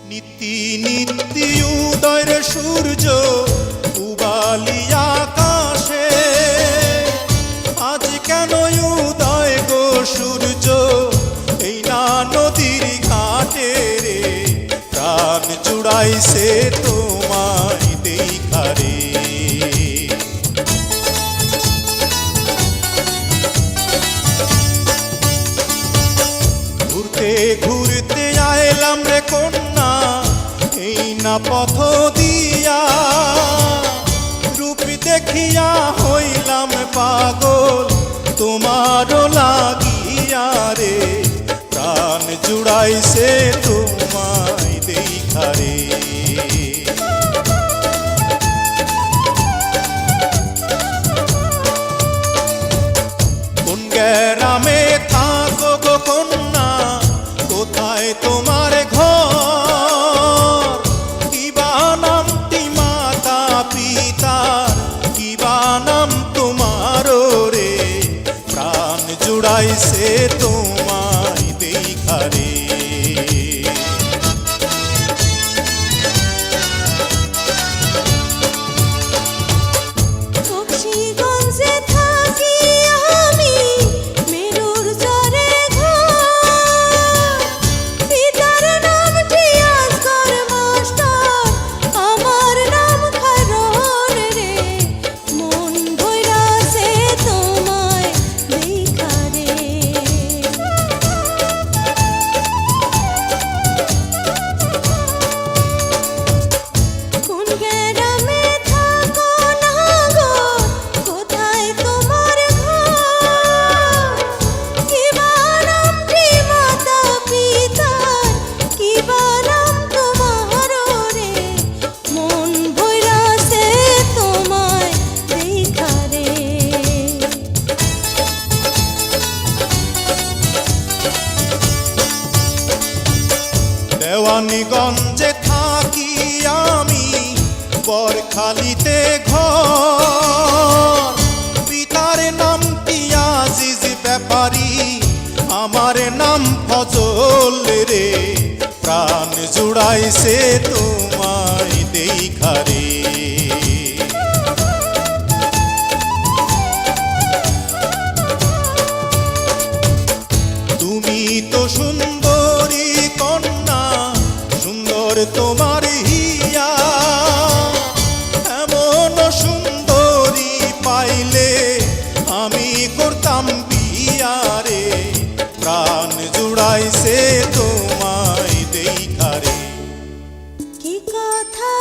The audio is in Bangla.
নীতি নীতি উদয়ের সূর্য উবালি আকাশে, আজ কেন উদয় গো সূর্য এই না নদীর ঘাটে রে, প্রাণ জুড়াইছে তোমায় দেখা রে। ঘুরতে ঘুরতে আইলাম রে কন্যা এই না পথ দিয়া, রূপ দেখিয়া হইলাম পাগল তোমারও লাগিয়া রে, প্রাণ জুড়াইছে তোমায় দেখা রে। কোন গ্রামে থাকো গো কন্যা, কোথায় তোমার ঘর, কিবা নামটি মাতা পিতার, কিবা নাম তোমার রে, প্রাণ জুড়াইছে তোমায় দেখা রে। দেওয়ানীগঞ্জে থাকি আমি বরখালিতে ঘর, পিতার নাম আজিজ ব্যাপারী, আমার নাম ফজল রে, প্রাণ জুড়াইছে তোমায় দেখা রে। তুমি তো সুন্দরী কন্যা, সুন্দর তোমার হিয়া, এমন সুন্দরী পাইলে আমি করতাম বিয়া রে, প্রাণ জুড়াইছে তোমায় দেখা রে। কি কথা